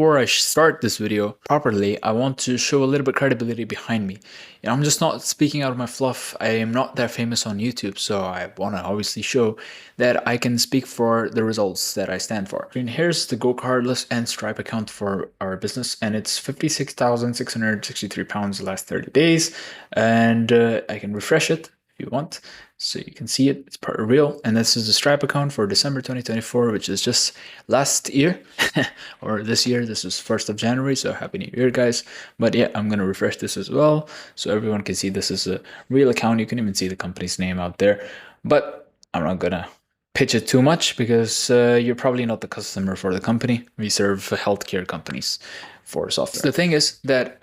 Before I start this video properly, I want to show a little bit credibility behind me. I'm just not speaking out of my fluff. I am not that famous on YouTube, so I want to obviously show that I can speak for the results that I stand for. And here's the GoCardless and Stripe account for our business, and it's 56,663 pounds the last 30 days. And I can refresh it if you want, so you can see it. It's part real. And this is the Stripe account for December 2024, which is just last year or this year. This is 1st of January, so happy new year, guys. But yeah, I'm gonna refresh this as well so everyone can see this is a real account. You can even see the company's name out there, but I'm not gonna pitch it too much because you're probably not the customer for the company. We serve healthcare companies for software. The thing is that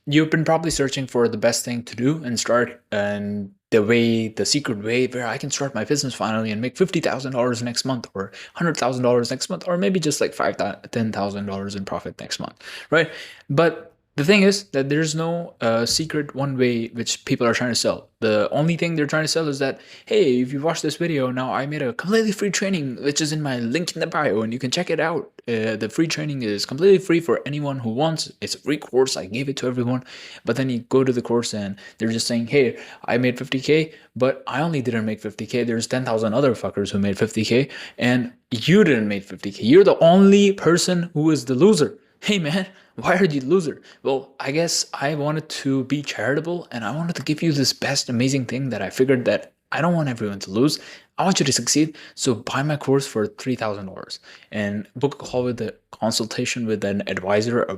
you've been probably searching for the best thing to do and start, and the secret way where I can start my business finally and make $50,000 next month, or $100,000 next month, or maybe just like $10,000 in profit next month, right? But the thing is that there's no secret one way which people are trying to sell. The only thing they're trying to sell is that, hey, if you watch this video, now I made a completely free training, which is in my link in the bio, and you can check it out. The free training is completely free for anyone who wants. It's a free course. I gave it to everyone. But then you go to the course and they're just saying, hey, I made 50K, but I only didn't make 50K. There's 10,000 other fuckers who made 50K, and you didn't make 50K. You're the only person who is the loser. Hey man, why are you the loser? Well, I guess I wanted to be charitable, and I wanted to give you this best amazing thing that I figured that I don't want everyone to lose. I want you to succeed. So buy my course for $3,000 and book a call with a consultation with an advisor, a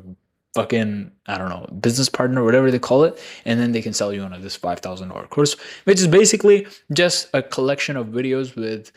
fucking, I don't know, business partner, whatever they call it, and then they can sell you on this $5,000 course, which is basically just a collection of videos with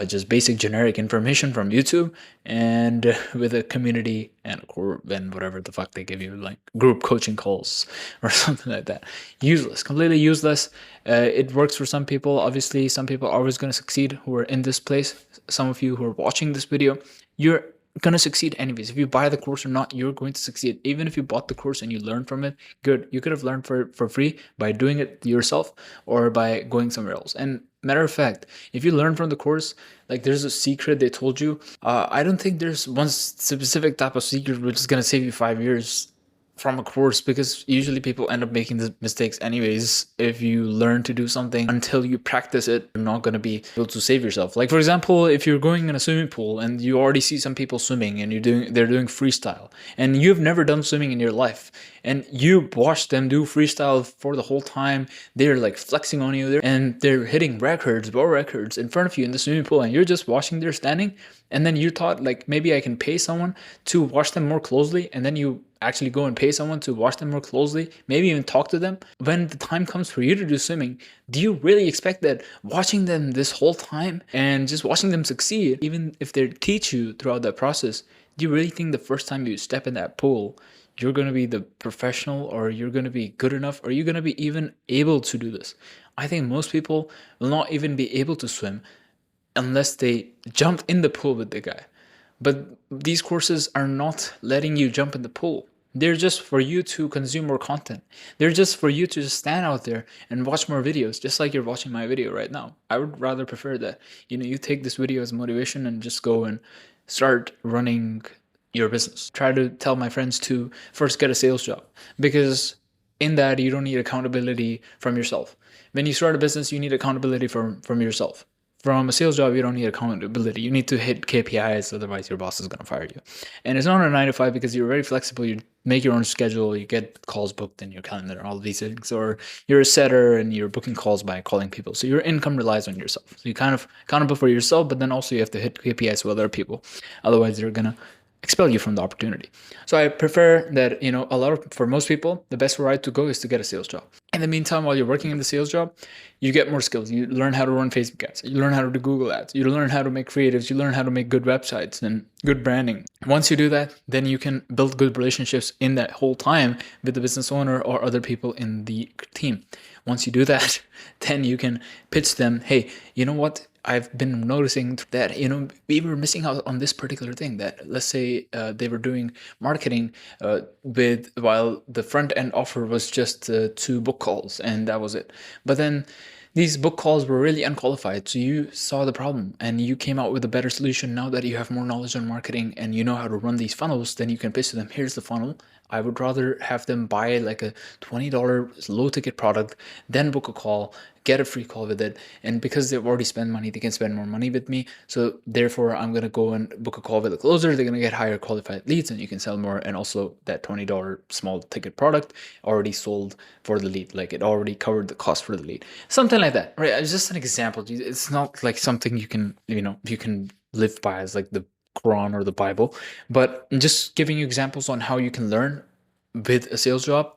just basic generic information from YouTube, and with a community and whatever the fuck they give you, like group coaching calls or something like that. Useless, completely useless. It works for some people. Obviously, some people are always going to succeed who are in this place. Some of you who are watching this video, you're gonna succeed anyways. If you buy the course or not, you're going to succeed. Even if you bought the course and you learned from it, good. You could have learned for free by doing it yourself or by going somewhere else. And matter of fact, if you learn from the course, like there's a secret they told you, I don't think there's one specific type of secret which is gonna save you 5 years from a course, because usually people end up making the mistakes anyways. If you learn to do something until you practice it, you're not going to be able to save yourself. Like, for example, if you're going in a swimming pool and you already see some people swimming and they're doing freestyle, and you've never done swimming in your life, and you watch them do freestyle for the whole time, they're like flexing on you there, and they're hitting records, world records in front of you in the swimming pool, and you're just watching there standing, and then you thought, like, maybe I can pay someone to watch them more closely, and then you actually go and pay someone to watch them more closely, maybe even talk to them. When the time comes for you to do swimming, do you really expect that watching them this whole time and just watching them succeed, even if they teach you throughout that process, do you really think the first time you step in that pool, you're going to be the professional, or you're going to be good enough, or you're going to be even able to do this? I think most people will not even be able to swim unless they jump in the pool with the guy. But these courses are not letting you jump in the pool. They're just for you to consume more content. They're just for you to just stand out there and watch more videos, just like you're watching my video right now. I would rather prefer that, you take this video as motivation and just go and start running your business. Try to tell my friends to first get a sales job, because in that you don't need accountability from yourself. When you start a business, you need accountability from yourself. From a sales job, you don't need accountability. You need to hit KPIs, otherwise your boss is going to fire you. And it's not a 9 to 5, because you're very flexible. You make your own schedule, you get calls booked in your calendar, all of these things. Or you're a setter and you're booking calls by calling people. So your income relies on yourself. So you're kind of accountable for yourself, but then also you have to hit KPIs with other people. Otherwise, they're going to expel you from the opportunity. So I prefer that, for most people, the best route to go is to get a sales job. In the meantime, while you're working in the sales job, you get more skills. You learn how to run Facebook ads. You learn how to do Google ads. You learn how to make creatives. You learn how to make good websites and good branding. Once you do that, then you can build good relationships in that whole time with the business owner or other people in the team. Once you do that, then you can pitch them, hey, you know what? I've been noticing that, we were missing out on this particular thing, that let's say they were doing marketing while the front end offer was just 2 book calls, and that was it. But then These book calls were really unqualified, so you saw the problem and you came out with a better solution. Now that you have more knowledge on marketing and you know how to run these funnels, then you can pitch to them, here's the funnel. I would rather have them buy like a $20 low ticket product, then book a call, get a free call with it. And because they've already spent money, they can spend more money with me. So therefore, I'm going to go and book a call with a closer. They're going to get higher qualified leads and you can sell more. And also that $20 small ticket product already sold for the lead. Like it already covered the cost for the lead. Something like that, right? It's just an example. It's not like something you can, you can live by as like the Quran or the Bible, but I'm just giving you examples on how you can learn with a sales job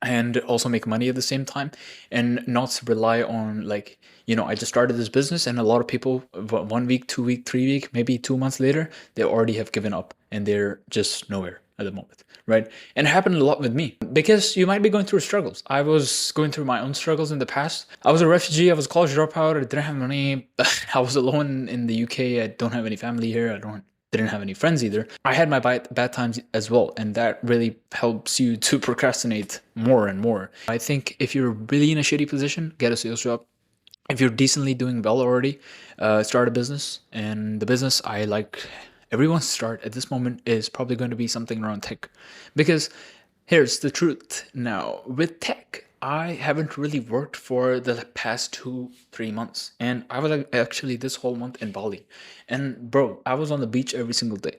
and also make money at the same time and not rely on like, I just started this business and a lot of people 1 week, 2 week, 3 week, maybe 2 months later, they already have given up and they're just nowhere at the moment, right? And it happened a lot with me because you might be going through struggles. I was going through my own struggles in the past. I was a refugee. I was a college dropout. I didn't have money. I was alone in the UK. I don't have any family here. Didn't have any friends either. I had my bad times as well, and that really helps you to procrastinate more and more. I think if you're really in a shitty position, get a sales job. If you're decently doing well already, start a business. And the business I like everyone's start at this moment is probably going to be something around tech, because here's the truth. Now with tech, I haven't really worked for the past 2 3 months, and I was actually this whole month in Bali, and bro, I was on the beach every single day,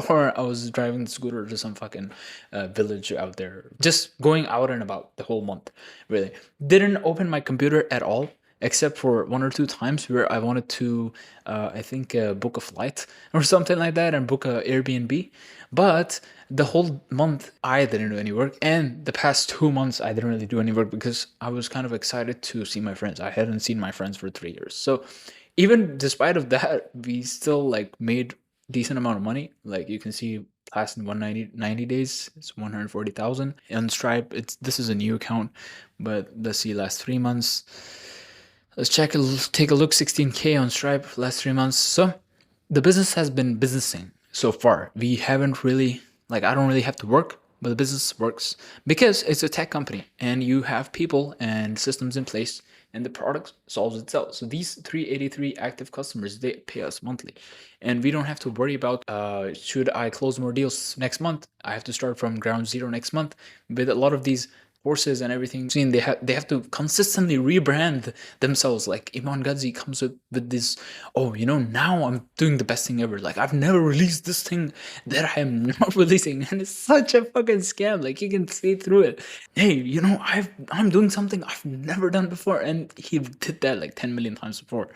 or I was driving the scooter to some fucking village out there, just going out and about the whole month. Really, didn't open my computer at all, except for 1 or 2 times where I wanted to, I think, book a flight or something like that and book a Airbnb. But the whole month I didn't do any work, and the past 2 months I didn't really do any work because I was kind of excited to see my friends. I hadn't seen my friends for 3 years, so even despite of that, we still like made decent amount of money. Like you can see, past 90 days, it's 140,000 on Stripe. This is a new account, but let's see, last 3 months. Let's take a look. 16K on Stripe last 3 months. So the business has been businessing so far. We haven't really, like, I don't really have to work, but the business works because it's a tech company and you have people and systems in place and the product solves itself. So these 383 active customers, they pay us monthly and we don't have to worry about, should I close more deals next month? I have to start from ground zero next month. With a lot of these courses and everything, seen they have to consistently rebrand themselves. Like Iman Ghazi comes with this, oh, now I'm doing the best thing ever. Like I've never released this thing that I am not releasing, and it's such a fucking scam. Like you can see through it. Hey, I'm doing something I've never done before, and he did that like 10 million times before.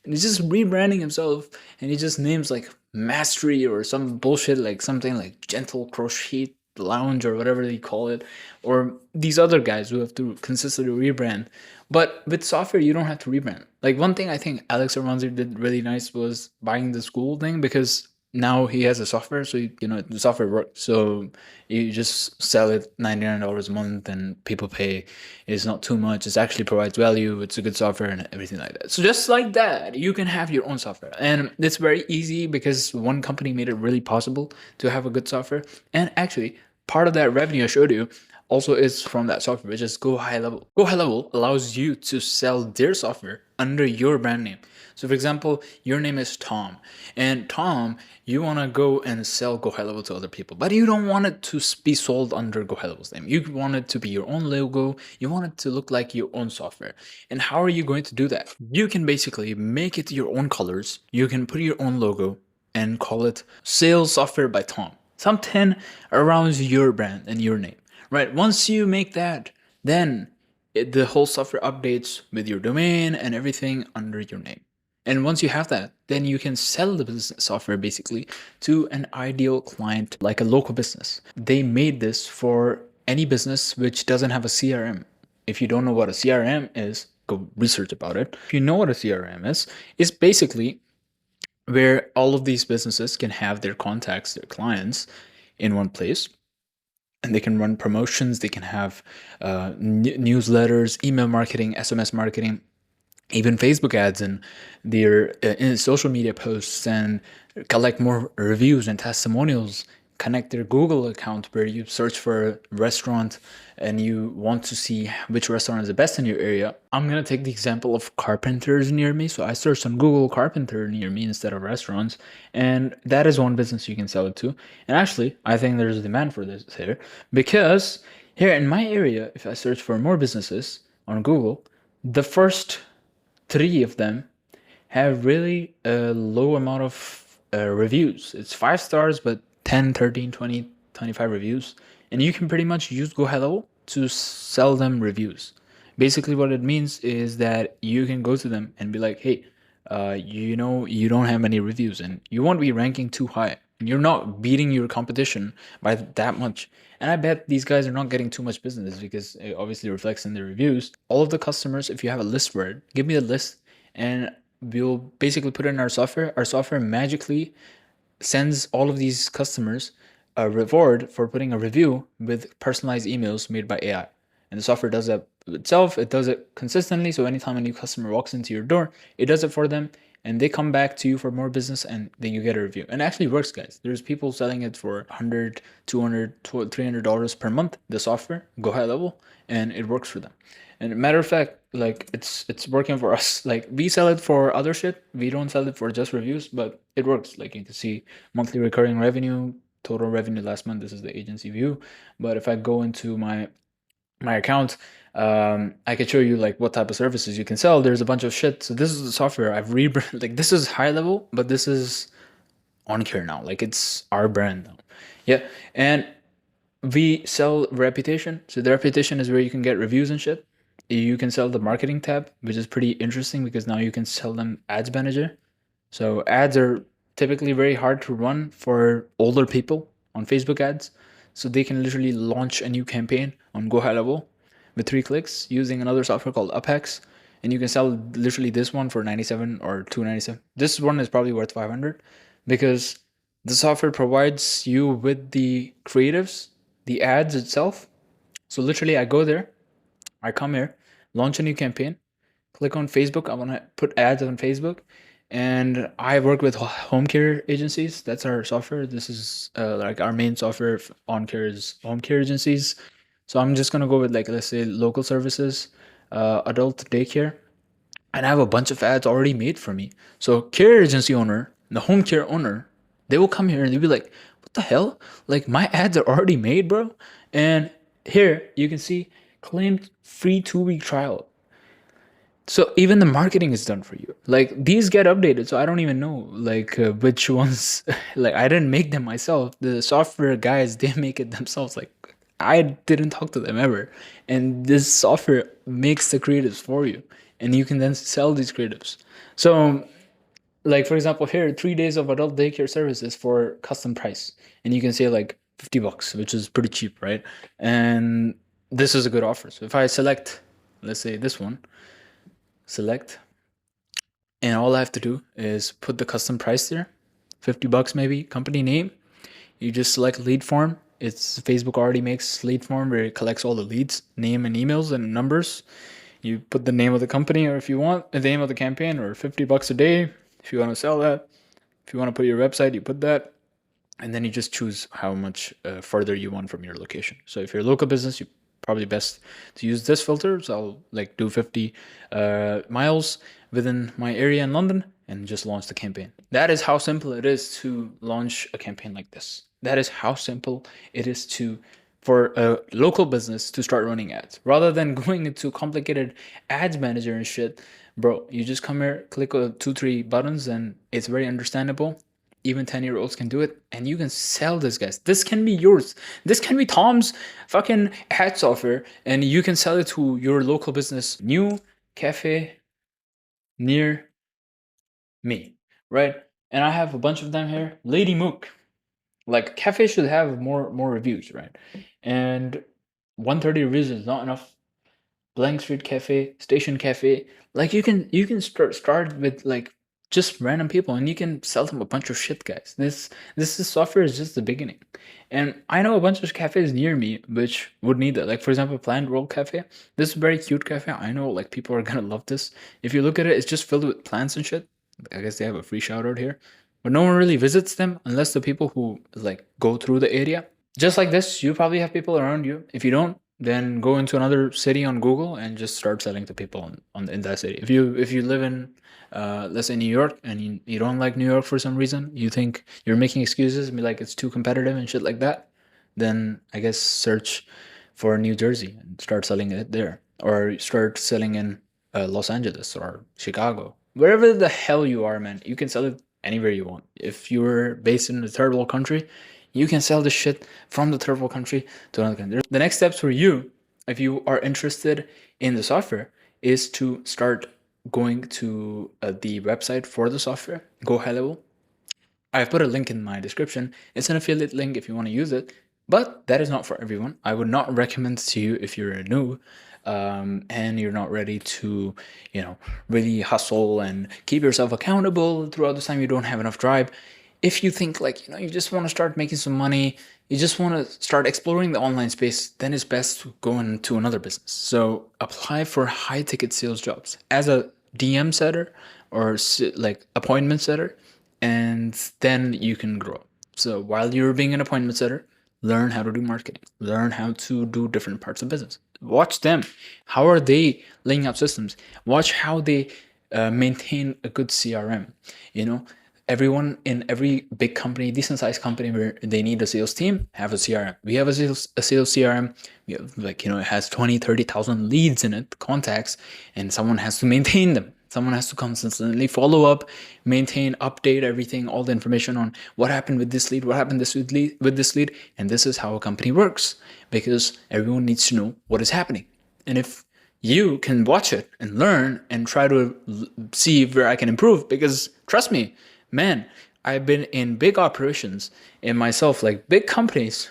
And he's just rebranding himself, and he just names like Mastery or some bullshit, like something like Gentle Crochet Lounge or whatever they call it, or these other guys who have to consistently rebrand. But with software, you don't have to rebrand. Like one thing I think Alex Armanzi did really nice was buying the school thing, because now he has a software, so the software works. So you just sell it $99 a month, and people pay. It's not too much. It actually provides value. It's a good software and everything like that. So just like that, you can have your own software, and it's very easy because one company made it really possible to have a good software. And actually, part of that revenue I showed you also is from that software, which is Go High Level. Go High Level allows you to sell their software under your brand name. So for example, your name is Tom, and Tom, you want to go and sell Go High Level to other people, but you don't want it to be sold under Go High Level's name. You want it to be your own logo. You want it to look like your own software. And how are you going to do that? You can basically make it your own colors. You can put your own logo and call it Sales Software by Tom. Something around your brand and your name, right? Once you make that, then the whole software updates with your domain and everything under your name. And once you have that, then you can sell the business software basically to an ideal client, like a local business. They made this for any business which doesn't have a CRM. If you don't know what a CRM is, go research about it. If you know what a CRM is, it's basically where all of these businesses can have their contacts, their clients in one place, and they can run promotions. They can have newsletters, email marketing, SMS marketing, even Facebook ads, and their social media posts, and collect more reviews and testimonials, connect their Google account where you search for a restaurant and you want to see which restaurant is the best in your area. I'm gonna take the example of carpenters near me. So I searched on Google carpenter near me instead of restaurants, and that is one business you can sell it to. And actually, I think there's a demand for this here because here in my area, if I search for more businesses on Google, the first three of them have really a low amount of reviews. It's 5 stars, but 10, 13, 20, 25 reviews. And you can pretty much use Go Hello to sell them reviews. Basically, what it means is that you can go to them and be like, hey, you don't have any reviews and you won't be ranking too high. You're not beating your competition by that much. And I bet these guys are not getting too much business because it obviously reflects in their reviews. All of the customers, if you have a list word, give me a list and we'll basically put it in our software. Our software magically sends all of these customers a reward for putting a review with personalized emails made by AI. And the software does that itself. It does it consistently. So anytime a new customer walks into your door, it does it for them and they come back to you for more business and then you get a review. And it actually works, guys. There's people selling it for $100, $200, $300 per month, the software, go high level, and it works for them. And matter of fact, like it's working for us. Like we sell it for other shit. We don't sell it for just reviews, but it works. Like you can see monthly recurring revenue, total revenue last month. This is the agency view. But if I go into my account, I can show you like what type of services you can sell. There's a bunch of shit. So this is the software I've rebranded. Like this is high level, but this is on care now. Like it's our brand now. Yeah. And we sell reputation. So the reputation is where you can get reviews and shit. You can sell the marketing tab, which is pretty interesting because now you can sell them ads manager. So ads are typically very hard to run for older people on Facebook ads. So they can literally launch a new campaign on Go High Level with 3 clicks using another software called UpHacks. And you can sell literally this one for 97 or 297. This one is probably worth 500 because the software provides you with the creatives, the ads itself. So literally I go there, I come here, launch a new campaign, click on Facebook. I want to put ads on Facebook. And I work with home care agencies. That's our software. This is like our main software on care is home care agencies. So I'm just going to go with like, let's say local services, adult daycare. And I have a bunch of ads already made for me. So care agency owner, the home care owner, they will come here and they'll be like, what the hell? Like my ads are already made, bro. And here you can see claimed free 2-week trial. So even the marketing is done for you. Like these get updated. So I don't even know like which ones, like I didn't make them myself. The software guys, they make it themselves. Like I didn't talk to them ever. And this software makes the creatives for you. And you can then sell these creatives. So like for example here, 3 days of adult daycare services for custom price. And you can say like $50, which is pretty cheap, right? And this is a good offer. So if I select, let's say this one, select, and all I have to do is put the custom price there, $50 maybe, company name. You just select lead form. It's Facebook already makes lead form where it collects all the leads, name and emails and numbers. You put the name of the company, or if you want the name of the campaign, or $50 a day if you want to sell that. If you want to put your website, you put that. And then you just choose how much further you want from your location. So if you're a local business, you probably best to use this filter. So I'll like do 50 miles within my area in London and just launch the campaign. That is how simple it is to launch a campaign like this. That is how simple it is for a local business to start running ads rather than going into complicated ads manager and shit. Bro, you just come here, click 2-3 buttons, and it's very understandable. Even 10-year-olds can do it, and you can sell this, guys. This can be yours. This can be Tom's fucking ad software, and you can sell it to your local business. New cafe near me, right? And I have a bunch of them here. Lady Mook. Like cafe should have more reviews, right? And 130 reviews is not enough. Blank Street Cafe, Station Cafe. Like you can start with like just random people and you can sell them a bunch of shit, guys. This software is just the beginning. And I know a bunch of cafes near me which would need that. Like for example, Plant World Cafe. This is a very cute cafe. I know like people are gonna love this. If you look at it, it's just filled with plants and shit. I guess they have a free shout out here. but no one really visits them unless the people who like go through the area. Just like this, you probably have people around you. If you don't, then go into another city on Google and just start selling to people in that city. If you live in let's say New York, and you don't like New York for some reason, you think you're making excuses and be like it's too competitive and shit like that, then I guess search for New Jersey and start selling it there, or start selling in Los Angeles or Chicago, wherever the hell you are, man. You can sell it anywhere you want. If you're based in a third world country, you can sell this shit from the third world country to another country. The next steps for you, if you are interested in the software, is to start going to the website for the software. Go high level. I've put a link in my description. It's an affiliate link if you want to use it, but that is not for everyone. I would not recommend to you if you're a new and you're not ready to, really hustle and keep yourself accountable throughout this time. You don't have enough drive. If you think like, you just want to start making some money, you just want to start exploring the online space, then it's best to go into another business. So apply for high ticket sales jobs as a DM setter or like appointment setter, and then you can grow. So while you're being an appointment setter, learn how to do marketing, learn how to do different parts of business. Watch them. How are they laying out systems? Watch how they maintain a good CRM. Everyone in every big company, decent sized company where they need a sales team, have a CRM. We have a sales CRM. We have it has 20, 30,000 leads in it, contacts, and someone has to maintain them. Someone has to consistently follow up, maintain, update everything, all the information on what happened with this lead, what happened with this lead. And this is how a company works, because everyone needs to know what is happening. And if you can watch it and learn and try to see where I can improve, because trust me, man, I've been in big operations in myself, like big companies,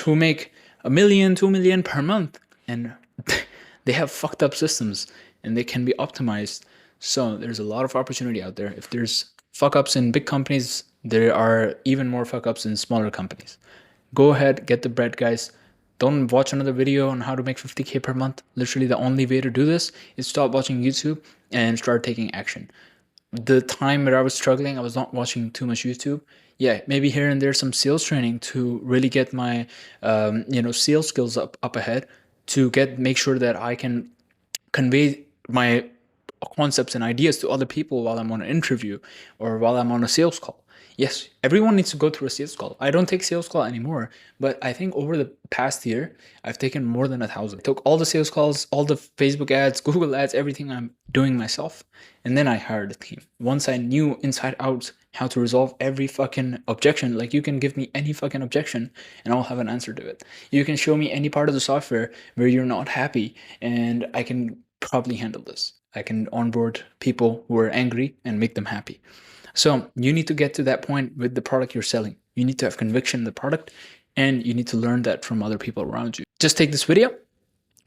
who make 1 million, 2 million per month, and they have fucked up systems and they can be optimized. So there's a lot of opportunity out there. If there's fuck ups in big companies, there are even more fuck ups in smaller companies. Go ahead, get the bread, guys. Don't watch another video on how to make 50K per month. Literally, the only way to do this is stop watching YouTube and start taking action. The time where I was struggling, I was not watching too much YouTube. Yeah, maybe here and there some sales training to really get my sales skills up ahead, to make sure that I can convey my concepts and ideas to other people while I'm on an interview or while I'm on a sales call. Yes, everyone needs to go through a sales call. I don't take sales call anymore, but I think over the past year, I've taken more than 1,000. I took all the sales calls, all the Facebook ads, Google ads, everything I'm doing myself. And then I hired a team. Once I knew inside out how to resolve every fucking objection, like you can give me any fucking objection and I'll have an answer to it. You can show me any part of the software where you're not happy and I can probably handle this. I can onboard people who are angry and make them happy. So you need to get to that point with the product you're selling. You need to have conviction in the product, and you need to learn that from other people around you. Just take this video,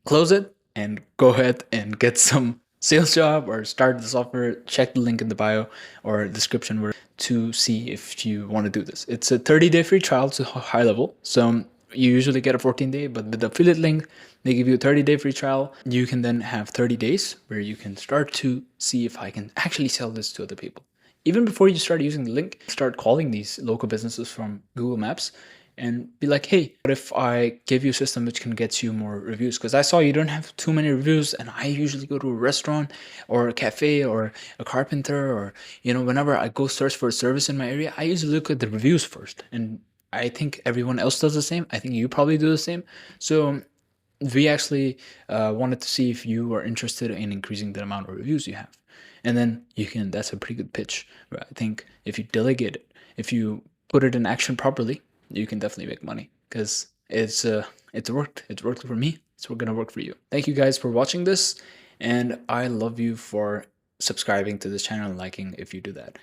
close it, and go ahead and get some sales job or start the software. Check the link in the bio or description to see if you want to do this. It's a 30-day free trial to high level. So you usually get a 14-day, but with the affiliate link, they give you a 30-day free trial. You can then have 30 days where you can start to see if I can actually sell this to other people. Even before you start using the link, start calling these local businesses from Google Maps and be like, hey, what if I give you a system which can get you more reviews? Because I saw you don't have too many reviews, and I usually go to a restaurant or a cafe or a carpenter, or whenever I go search for a service in my area, I usually look at the reviews first. And I think everyone else does the same. I think you probably do the same. So we actually wanted to see if you are interested in increasing the amount of reviews you have. And then that's a pretty good pitch. I think if you delegate it, if you put it in action properly, you can definitely make money, because it's worked. It's worked for me. It's going to work for you. Thank you guys for watching this. And I love you for subscribing to this channel and liking if you do that.